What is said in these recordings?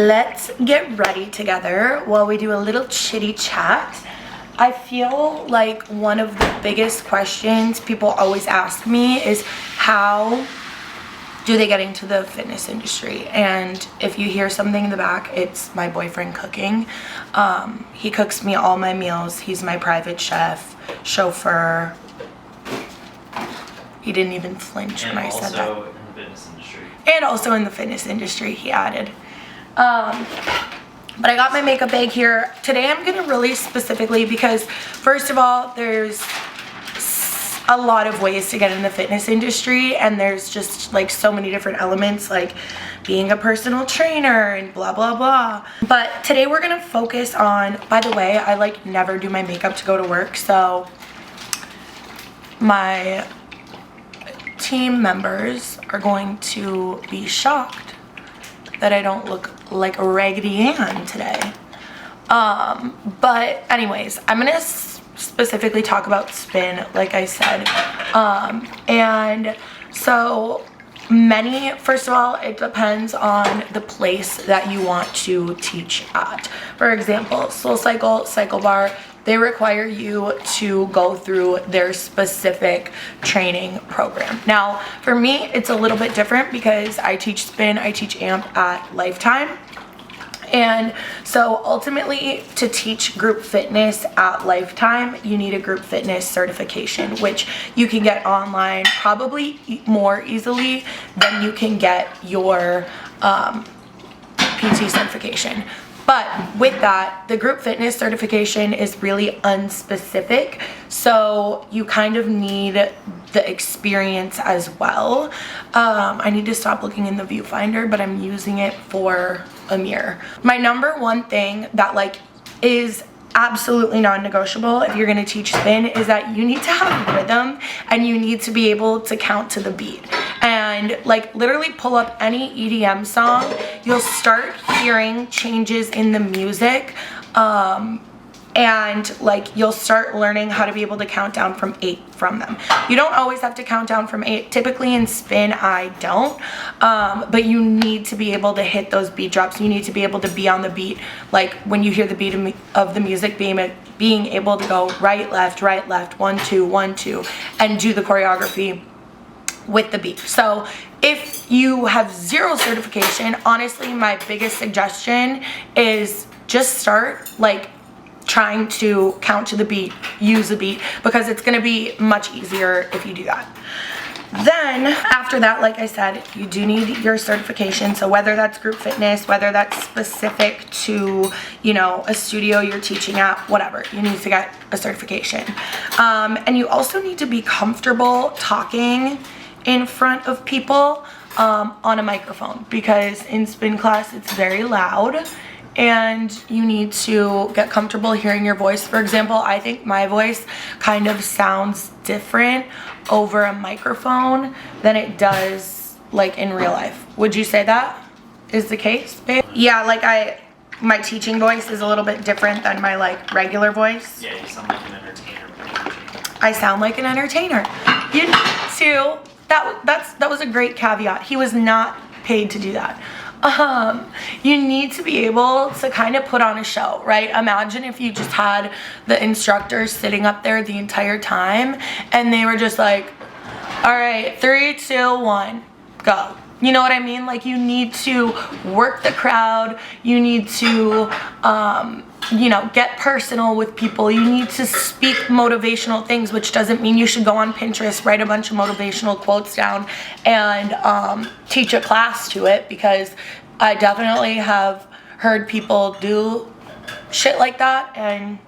Let's get ready together while we do a little chitty chat. I feel like one of the biggest questions people always ask me is how do they get into the fitness industry? And if you hear something in the back, it's my boyfriend cooking. He cooks me all my meals. He's my private chef, chauffeur. He didn't even flinch when I said that. And also in the fitness industry. And also in the fitness industry, he added. But I got my makeup bag here. Today I'm gonna really specifically because first of all, there's a lot of ways to get in the fitness industry, and there's just like so many different elements, like being a personal trainer and blah blah blah. But today we're gonna focus on, by the way, I like never do my makeup to go to work, so my team members are going to be shocked that I don't look like a Raggedy Ann today. But anyways, I'm gonna specifically talk about spin, like I said. And so first of all, it depends on the place that you want to teach at. For example, SoulCycle, Cycle Bar, they require you to go through their specific training program. Now, for me, it's a little bit different because I teach spin, I teach amp at Lifetime. And so ultimately, to teach group fitness at Lifetime, you need a group fitness certification, which you can get online probably more easily than you can get your PT certification. But with that, the group fitness certification is really unspecific, so you kind of need the experience as well. I need to stop looking in the viewfinder, but I'm using it for a mirror. My number one thing that is absolutely non-negotiable if you're going to teach spin is that you need to have rhythm and you need to be able to count to the beat. And literally pull up any EDM song, you'll start hearing changes in the music, and you'll start learning how to be able to count down from 8 from them. You don't always have to count down from 8. Typically in spin I don't, but you need to be able to hit those beat drops. You need to be able to be on the beat, like when you hear the beat of the music, being able to go right left 1 2 1 2 and do the choreography with the beat. So if you have zero certification, honestly my biggest suggestion is just start trying to count to the beat, use the beat, because it's going to be much easier if you do that. Then after that, like I said, you do need your certification. So whether that's group fitness, whether that's specific to, a studio you're teaching at, whatever, you need to get a certification. And you also need to be comfortable talking in front of people on a microphone, because in spin class it's very loud and you need to get comfortable hearing your voice. For example, I think my voice kind of sounds different over a microphone than it does in real life. Would you say that is the case, babe? Yeah, my teaching voice is a little bit different than my regular voice. Yeah, you sound like an entertainer. I sound like an entertainer. You need to. That was a great caveat. He was not paid to do that. You need to be able to kind of put on a show, right? Imagine if you just had the instructors sitting up there the entire time and they were just like, all right, 3 2 1 go. You know what I mean? You need to work the crowd. You need to get personal with people. You need to speak motivational things, which doesn't mean you should go on Pinterest, write a bunch of motivational quotes down and teach a class to it, because I definitely have heard people do shit like that and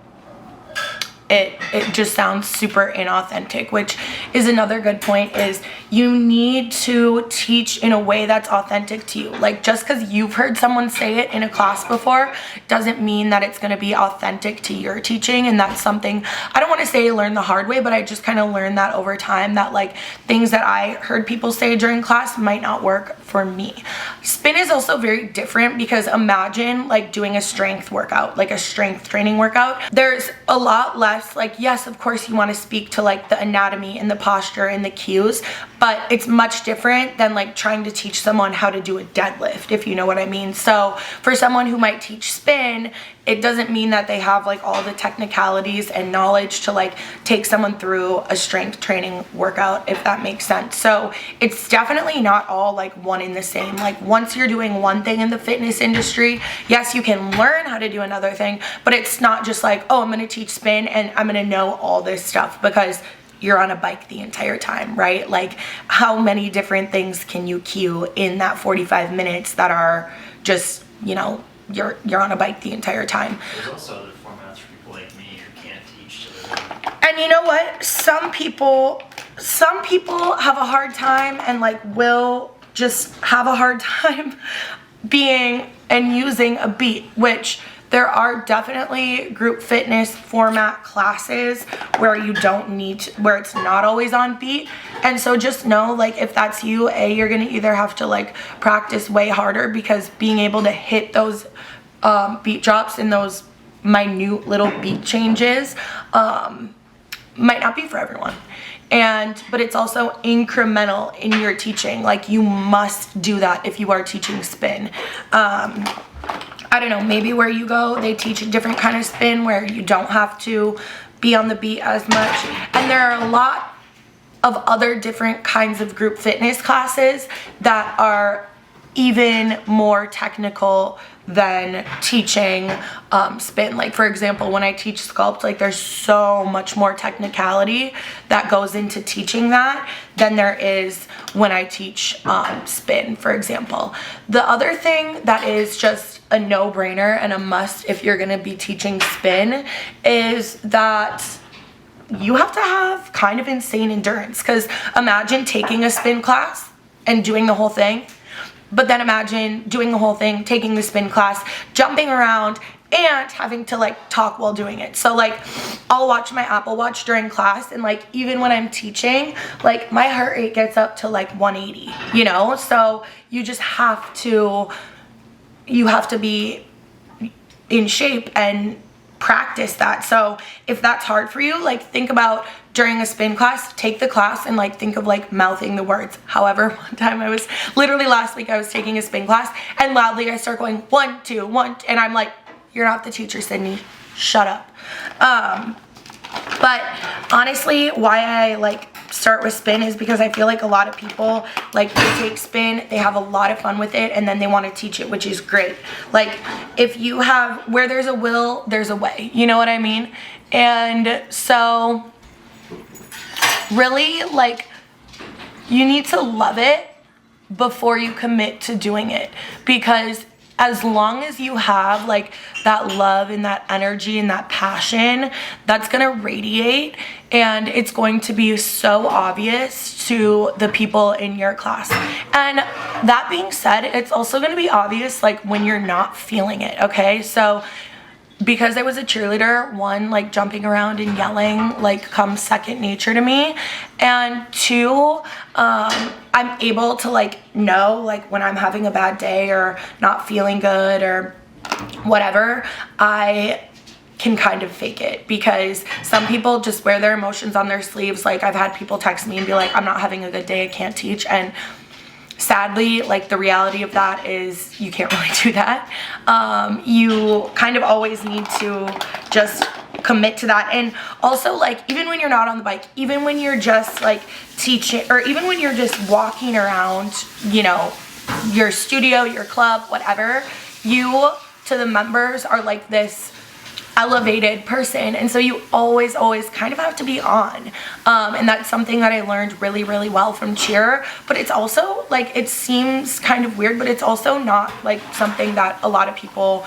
it just sounds super inauthentic, which is another good point, is you need to teach in a way that's authentic to you. Just because you've heard someone say it in a class before doesn't mean that it's going to be authentic to your teaching. And that's something I don't want to say learn the hard way, but I just kind of learned that over time, that things that I heard people say during class might not work for me. Spin is also very different, because imagine doing a strength workout, a strength training workout. There's a lot less class, like, yes, of course you want to speak to like the anatomy and the posture and the cues, but it's much different than like trying to teach someone how to do a deadlift, if you know what I mean. So for someone who might teach spin, it doesn't mean that they have like all the technicalities and knowledge to like take someone through a strength training workout, if that makes sense. So it's definitely not all like one and the same. Like once you're doing one thing in the fitness industry, yes, you can learn how to do another thing, but it's not just like, oh, I'm going to teach spin and I'm going to know all this stuff, because you're on a bike the entire time, right? Like how many different things can you cue in that 45 minutes that are just, you know, you're on a bike the entire time. There's also other formats for people like me who can't teach to the And you know what? Some people have a hard time and like will just have a hard time being and using a beat, which there are definitely group fitness format classes where you don't need to, where it's not always on beat. And so just know, like, if that's you, you're gonna either have to like practice way harder, because being able to hit those beat drops and those minute little beat changes might not be for everyone. But it's also incremental in your teaching. Like you must do that if you are teaching spin. I don't know, maybe where you go, they teach a different kind of spin where you don't have to be on the beat as much. And there are a lot of other different kinds of group fitness classes that are even more technical than teaching spin. Like for example, when I teach sculpt, like there's so much more technicality that goes into teaching that than there is when I teach spin, for example. The other thing that is just a no-brainer and a must if you're gonna be teaching spin is that you have to have kind of insane endurance. Because imagine taking a spin class and doing the whole thing, but then imagine doing the whole thing, taking the spin class, jumping around, and having to like talk while doing it. So like I'll watch my Apple Watch during class, and like even when I'm teaching, like my heart rate gets up to like 180, you know? So you just have to, be in shape and practice that. So if that's hard for you, like think about during a spin class, take the class and like think of like mouthing the words. However, one time last week I was taking a spin class and loudly I start going 1, 2, 1, and I'm like, you're not the teacher, Sydney, shut up. But honestly, why I like start with spin is because I feel like a lot of people, like they take spin, they have a lot of fun with it, and then they want to teach it, which is great. Like if you have, where there's a will, there's a way, you know what I mean? And so really, like, you need to love it before you commit to doing it, because as long as you have like that love and that energy and that passion, that's gonna radiate, and it's going to be so obvious to the people in your class. And that being said, it's also gonna be obvious like when you're not feeling it, okay? So because I was a cheerleader, one, like jumping around and yelling like comes second nature to me, and two, I'm able to like know like when I'm having a bad day or not feeling good or whatever, I can kind of fake it, because some people just wear their emotions on their sleeves. Like I've had people text me and be like, I'm not having a good day, I can't teach. And sadly, like the reality of that is you can't really do that. You kind of always need to just commit to that. And also, like, even when you're not on the bike, even when you're just like teaching, or even when you're just walking around, you know, your studio, your club, whatever, you to the members are like this elevated person, and so you always kind of have to be on, and that's something that I learned really well from cheer. But it's also like, it seems kind of weird, but it's also not like something that a lot of people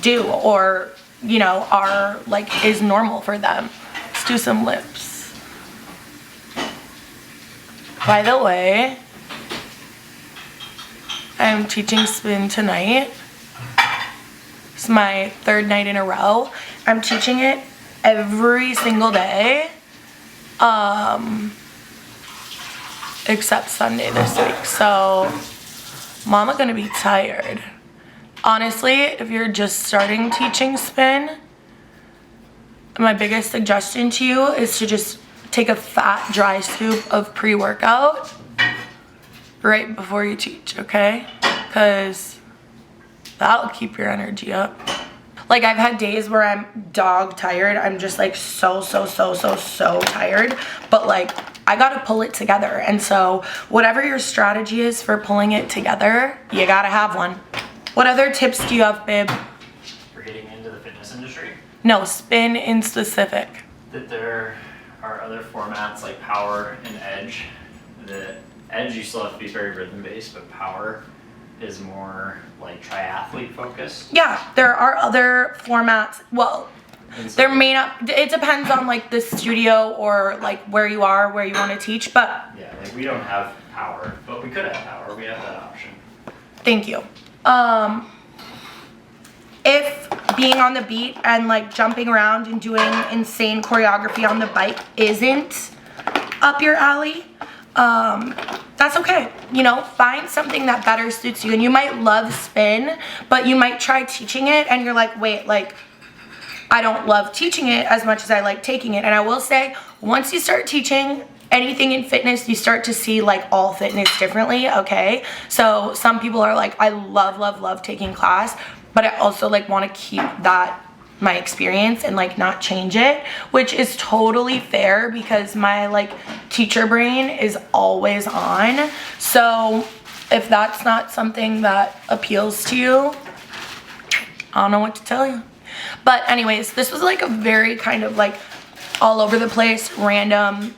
do, or you know, are like is normal for them. Let's do some lips. By the way, I'm teaching spin tonight. It's my third night in a row. I'm teaching it every single day, except Sunday this week. So mama gonna be tired. Honestly, if you're just starting teaching spin, my biggest suggestion to you is to just take a fat, dry scoop of pre-workout right before you teach, okay? Because that'll keep your energy up. Like, I've had days where I'm dog tired. I'm just like so tired. But like, I gotta pull it together. And so whatever your strategy is for pulling it together, you gotta have one. What other tips do you have, babe? For getting into the fitness industry? No, spin in specific. That there are other formats like power and edge. The edge, you still have to be very rhythm based, but power is more like triathlete focused. Yeah, there are other formats. Well, there may not, it depends on like the studio or like where you are, where you want to teach, but Yeah, like we don't have power, but we could have power. We have that option. thank you. If being on the beat and like jumping around and doing insane choreography on the bike isn't up your alley, that's okay. You know, find something that better suits you. And you might love spin, but you might try teaching it and you're like, wait, like, I don't love teaching it as much as I like taking it. And I will say, once you start teaching anything in fitness, you start to see like all fitness differently, okay? So some people are like, I love taking class, but I also like want to keep that my experience and like not change it, which is totally fair because my like teacher brain is always on. So if that's not something that appeals to you, I don't know what to tell you. But anyways, this was like a very kind of like all over the place, random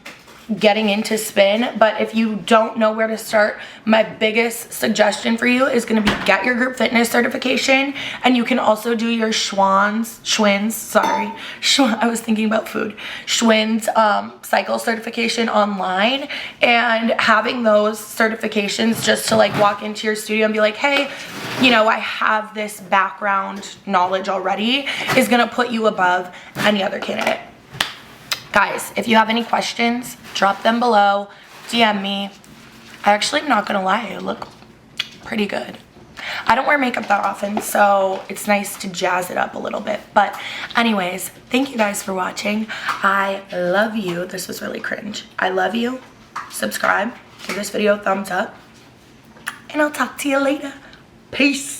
getting into spin. But if you don't know where to start, my biggest suggestion for you is going to be get your group fitness certification, and you can also do your Schwinn's cycle certification online. And having those certifications just to like walk into your studio and be like, hey, you know, I have this background knowledge already, is going to put you above any other candidate. Guys, if you have any questions, drop them below, DM me. I actually am not gonna lie, I look pretty good. I don't wear makeup that often, so it's nice to jazz it up a little bit. But anyways, thank you guys for watching. I love you. This was really cringe. I love you. Subscribe, give this video a thumbs up, and I'll talk to you later. Peace.